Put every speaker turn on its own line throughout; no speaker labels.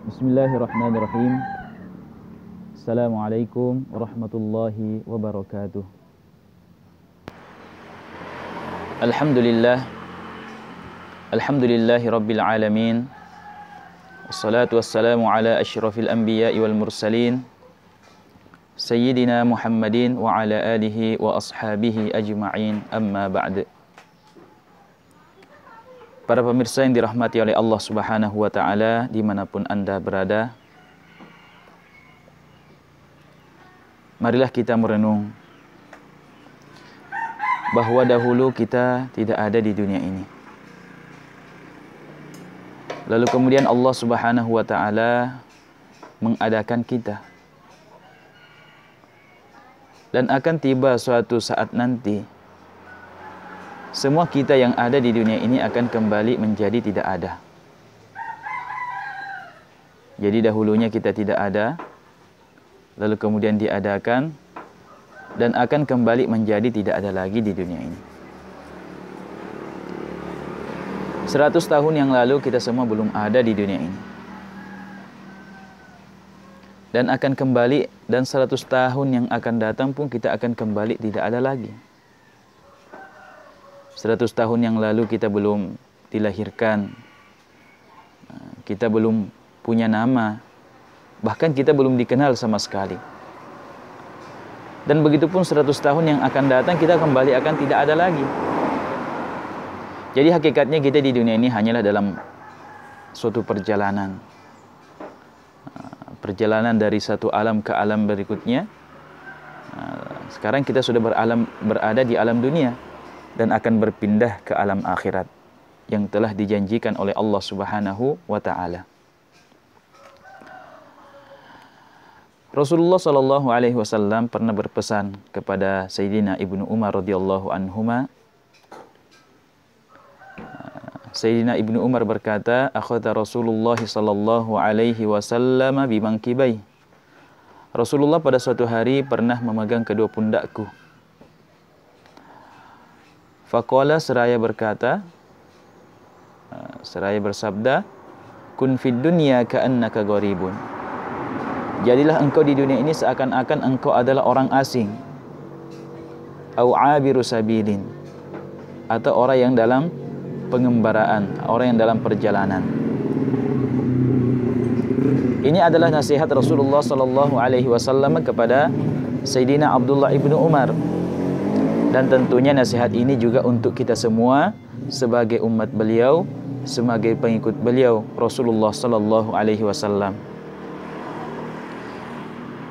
Bismillahirrahmanirrahim. Assalamualaikum warahmatullahi wabarakatuh. Alhamdulillah. Alhamdulillahi rabbil alamin. Wassalatu wassalamu ala asyrafil anbiya'i wal mursalin, Sayyidina Muhammadin wa ala alihi wa ashabihi ajma'in, amma ba'd. Para pemirsa yang dirahmati oleh Allah Subhanahu wa ta'ala dimanapun Anda berada, marilah kita merenung bahwa dahulu kita tidak ada di dunia ini. Lalu kemudian Allah Subhanahu wa ta'ala mengadakan kita. Dan akan tiba suatu saat nanti, semua kita yang ada di dunia ini akan kembali menjadi tidak ada. Jadi dahulunya kita tidak ada, lalu kemudian diadakan, dan akan kembali menjadi tidak ada lagi di dunia ini. 100 tahun yang lalu kita semua belum ada di dunia ini. Dan akan kembali, dan 100 tahun yang akan datang pun kita akan kembali tidak ada lagi. 100 tahun yang lalu kita belum dilahirkan, kita belum punya nama, bahkan kita belum dikenal sama sekali. Dan begitupun 100 tahun yang akan datang kita kembali akan tidak ada lagi. Jadi hakikatnya kita di dunia ini hanyalah dalam suatu perjalanan. Perjalanan dari satu alam ke alam berikutnya. Sekarang kita sudah berada di alam dunia dan akan berpindah ke alam akhirat yang telah dijanjikan oleh Allah Subhanahu wa ta'ala. Rasulullah sallallahu alaihi wasallam pernah berpesan kepada Sayyidina Ibnu Umar radhiyallahu anhuma. Sayyidina Ibnu Umar berkata, "Akhadha Rasulullah sallallahu alaihi wasallam bimangkibai." Rasulullah pada suatu hari pernah memegang kedua pundakku. Faqala, seraya berkata, seraya bersabda, "Kun fid dunya ka'annaka gharibun." Jadilah engkau di dunia ini seakan-akan engkau adalah orang asing. Au abiru sabilin, atau orang yang dalam pengembaraan, orang yang dalam perjalanan. Ini adalah nasihat Rasulullah sallallahu alaihi wasallam kepada Sayyidina Abdullah ibnu Umar. Dan tentunya nasihat ini juga untuk kita semua sebagai umat beliau, sebagai pengikut beliau Rasulullah sallallahu alaihi wasallam.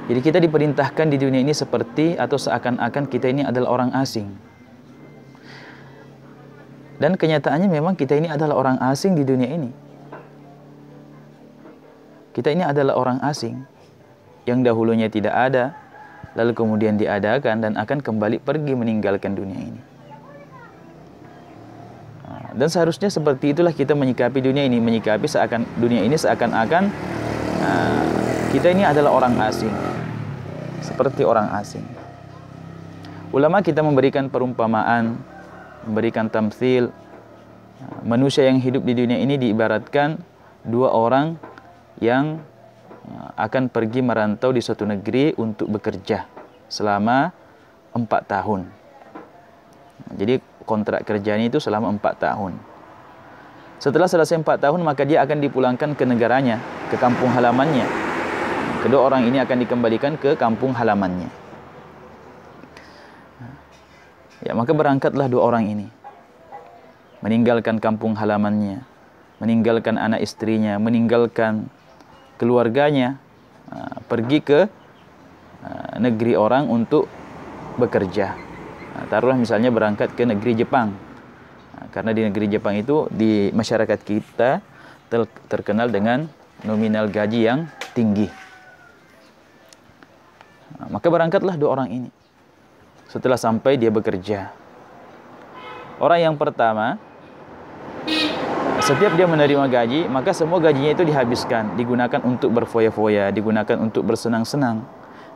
Jadi kita diperintahkan di dunia ini seperti atau seakan-akan kita ini adalah orang asing. Dan kenyataannya memang kita ini adalah orang asing di dunia ini. Kita ini adalah orang asing yang dahulunya tidak ada, lalu kemudian diadakan dan akan kembali pergi meninggalkan dunia ini. Dan seharusnya seperti itulah kita menyikapi dunia ini, menyikapi dunia ini seakan-akan kita ini adalah orang asing, seperti orang asing. Ulama kita memberikan perumpamaan, memberikan tamtsil. Manusia yang hidup di dunia ini diibaratkan dua orang yang akan pergi merantau di suatu negeri untuk bekerja selama 4 tahun. Jadi kontrak kerjanya itu selama 4 tahun. Setelah selesai 4 tahun, maka dia akan dipulangkan ke negaranya, ke kampung halamannya. Kedua orang ini akan dikembalikan ke kampung halamannya. Ya, maka berangkatlah dua orang ini, meninggalkan kampung halamannya, meninggalkan anak istrinya, meninggalkan keluarganya, pergi ke negeri orang untuk bekerja. Taruhlah misalnya berangkat ke negeri Jepang. Karena di negeri Jepang itu di masyarakat kita terkenal dengan nominal gaji yang tinggi. Maka berangkatlah dua orang ini. Setelah sampai dia bekerja. Orang yang pertama, setiap dia menerima gaji, maka semua gajinya itu dihabiskan, digunakan untuk berfoya-foya, digunakan untuk bersenang-senang.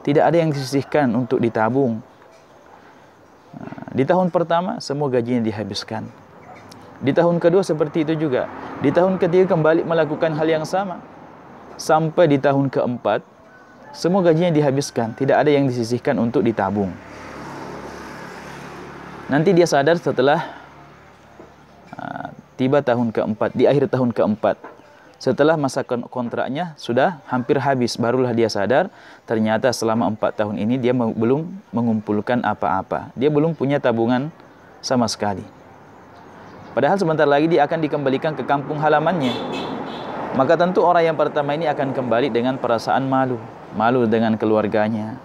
Tidak ada yang disisihkan untuk ditabung. Di tahun pertama, semua gajinya dihabiskan. Di tahun kedua seperti itu juga. Di tahun ketiga kembali melakukan hal yang sama. sampai di tahun keempat, semua gajinya dihabiskan, tidak ada yang disisihkan untuk ditabung. Nanti dia sadar setelah tiba tahun keempat, di akhir tahun keempat, setelah masa kontraknya sudah hampir habis, barulah dia sadar ternyata selama 4 tahun ini dia belum mengumpulkan apa-apa. Dia belum punya tabungan sama sekali. Padahal sebentar lagi dia akan dikembalikan ke kampung halamannya. Maka tentu orang yang pertama ini akan kembali dengan perasaan malu. Malu dengan keluarganya,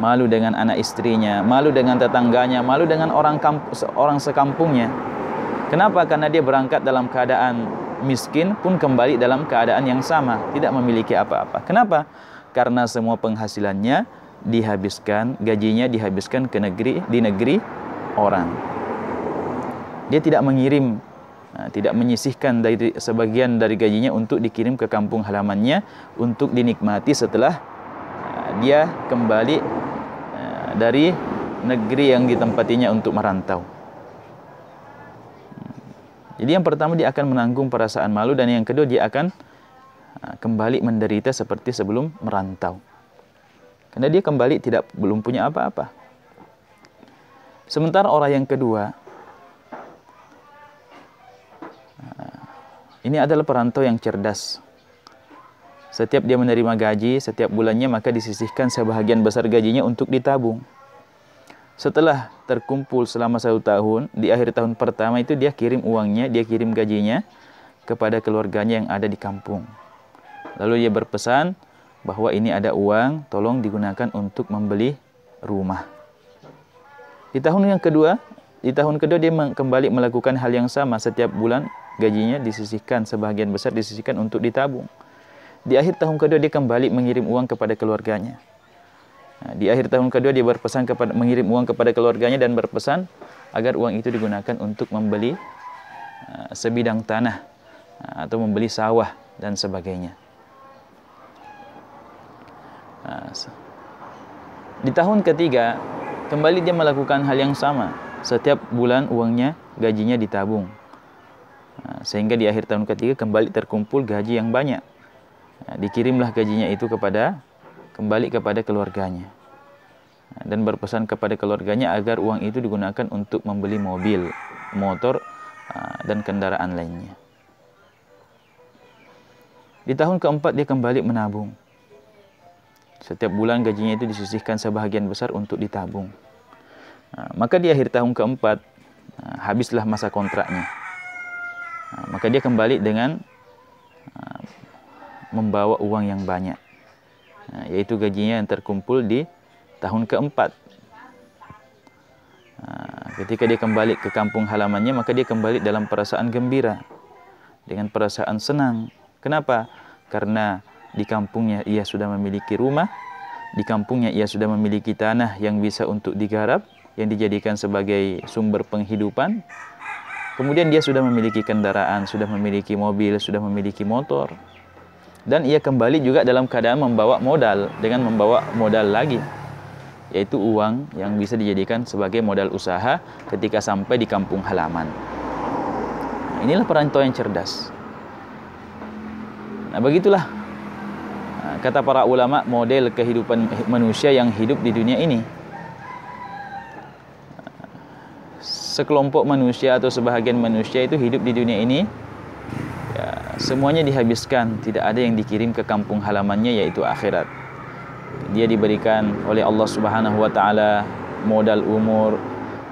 malu dengan anak istrinya, malu dengan tetangganya, malu dengan orang sekampungnya. Kenapa? Karena dia berangkat dalam keadaan miskin pun kembali dalam keadaan yang sama, tidak memiliki apa-apa. Kenapa? Karena semua penghasilannya dihabiskan, gajinya dihabiskan di negeri orang. Dia tidak mengirim, tidak menyisihkan dari sebagian dari gajinya untuk dikirim ke kampung halamannya untuk dinikmati setelah dia kembali dari negeri yang ditempatinya untuk merantau. Jadi yang pertama dia akan menanggung perasaan malu, dan yang kedua dia akan kembali menderita seperti sebelum merantau. Karena dia kembali belum punya apa-apa. Sementara orang yang kedua, ini adalah perantau yang cerdas. Setiap dia menerima gaji, setiap bulannya maka disisihkan sebahagian besar gajinya untuk ditabung. Setelah terkumpul selama 1 tahun, di akhir tahun pertama itu dia kirim uangnya, dia kirim gajinya kepada keluarganya yang ada di kampung. Lalu dia berpesan bahwa ini ada uang, tolong digunakan untuk membeli rumah. Di tahun kedua dia kembali melakukan hal yang sama. Setiap bulan gajinya disisihkan, sebahagian besar disisihkan untuk ditabung. Di akhir tahun kedua dia kembali mengirim uang kepada keluarganya. Di akhir tahun kedua dia mengirim uang kepada keluarganya dan berpesan agar uang itu digunakan untuk membeli sebidang tanah atau membeli sawah dan sebagainya. Di tahun ketiga kembali dia melakukan hal yang sama. Setiap bulan uangnya, gajinya ditabung. Sehingga di akhir tahun ketiga kembali terkumpul gaji yang banyak. Dikirimlah gajinya itu kembali kepada keluarganya. Dan berpesan kepada keluarganya agar uang itu digunakan untuk membeli mobil, motor, dan kendaraan lainnya. Di tahun keempat dia kembali menabung. Setiap bulan gajinya itu disisihkan sebahagian besar untuk ditabung. Maka di akhir tahun keempat habislah masa kontraknya. Maka dia kembali dengan membawa uang yang banyak, yaitu gajinya yang terkumpul di tahun keempat. Ketika dia kembali ke kampung halamannya, maka dia kembali dalam perasaan gembira, dengan perasaan senang. Kenapa? Karena di kampungnya ia sudah memiliki rumah, di kampungnya ia sudah memiliki tanah yang bisa untuk digarap, yang dijadikan sebagai sumber penghidupan. Kemudian dia sudah memiliki kendaraan, sudah memiliki mobil, sudah memiliki motor. Dan ia kembali juga dalam keadaan membawa modal, dengan membawa modal lagi, yaitu uang yang bisa dijadikan sebagai modal usaha ketika sampai di kampung halaman. Inilah perantau yang cerdas. Begitulah kata para ulama model kehidupan manusia yang hidup di dunia ini. Sekelompok manusia atau sebahagian manusia itu hidup di dunia ini, semuanya dihabiskan, tidak ada yang dikirim ke kampung halamannya, yaitu akhirat. Dia diberikan oleh Allah Subhanahu wa taala modal umur,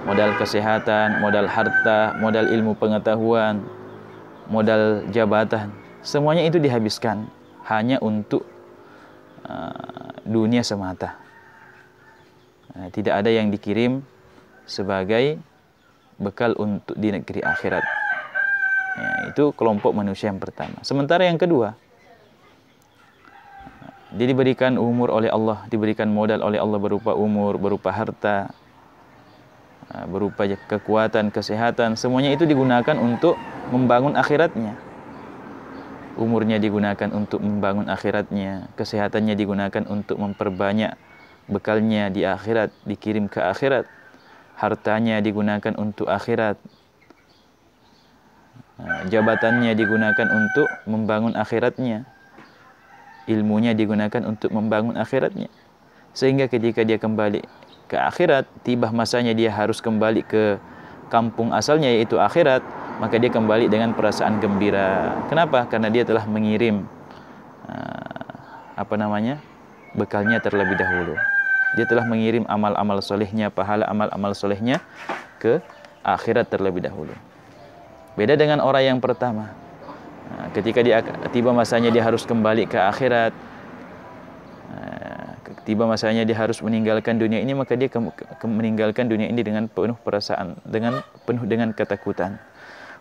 modal kesehatan, modal harta, modal ilmu pengetahuan, modal jabatan. Semuanya itu dihabiskan hanya untuk dunia semata. Tidak ada yang dikirim sebagai bekal untuk di negeri akhirat. Itu kelompok manusia yang pertama. Sementara yang kedua, dia diberikan umur oleh Allah, diberikan modal oleh Allah berupa umur, berupa harta, berupa kekuatan, kesehatan. Semuanya itu digunakan untuk membangun akhiratnya. Umurnya digunakan untuk membangun akhiratnya, kesehatannya digunakan untuk memperbanyak bekalnya di akhirat, dikirim ke akhirat. Hartanya digunakan untuk akhirat, jabatannya digunakan untuk membangun akhiratnya, ilmunya digunakan untuk membangun akhiratnya. Sehingga ketika dia kembali ke akhirat, tiba masanya dia harus kembali ke kampung asalnya yaitu akhirat, maka dia kembali dengan perasaan gembira. Kenapa? Karena dia telah mengirim bekalnya terlebih dahulu. Dia telah mengirim amal-amal solehnya, pahala amal-amal solehnya ke akhirat terlebih dahulu. Beda dengan orang yang pertama. Ketika dia tiba masanya dia harus kembali ke akhirat, tiba masanya dia harus meninggalkan dunia ini, maka dia meninggalkan dunia ini dengan penuh perasaan, penuh dengan ketakutan,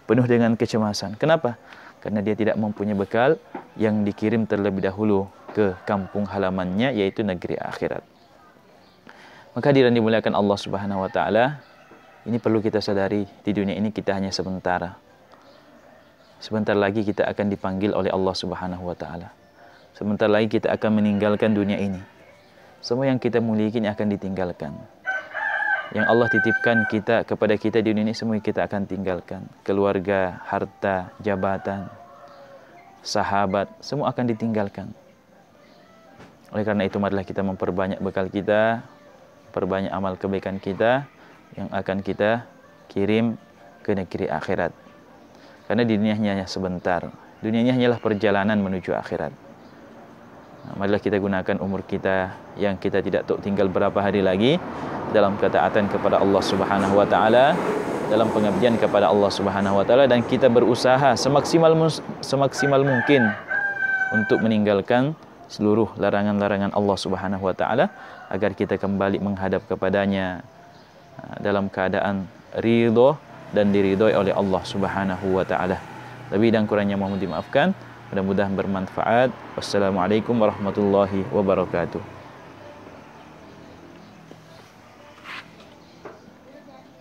penuh dengan kecemasan. Kenapa? Karena dia tidak mempunyai bekal yang dikirim terlebih dahulu ke kampung halamannya, yaitu negeri akhirat. Maka hadirin dimuliakan Allah Subhanahu wa taala, ini perlu kita sadari, di dunia ini kita hanya sebentar. Sebentar lagi kita akan dipanggil oleh Allah Subhanahu wa taala. Sebentar lagi kita akan meninggalkan dunia ini. Semua yang kita miliki akan ditinggalkan. Yang Allah titipkan kepada kita di dunia ini, semua kita akan tinggalkan. Keluarga, harta, jabatan, sahabat, semua akan ditinggalkan. Oleh karena itu, marilah kita memperbanyak bekal kita, perbanyak amal kebaikan kita yang akan kita kirim ke negeri akhirat. Karena di dunia hanya sebentar. Dunia ini hanyalah perjalanan menuju akhirat. Marilah kita gunakan umur kita yang kita tidak tahu tinggal berapa hari lagi dalam ketaatan kepada Allah Subhanahu wa taala, dalam pengabdian kepada Allah Subhanahu wa taala, dan kita berusaha semaksimal mungkin untuk meninggalkan seluruh larangan-larangan Allah Subhanahu wa taala agar kita kembali menghadap kepadanya dalam keadaan ridho dan diridhoi oleh Allah Subhanahu wa taala. Lebih dan kurangnya mohon dimaafkan. Mudah-mudahan bermanfaat. Wassalamualaikum warahmatullahi wabarakatuh.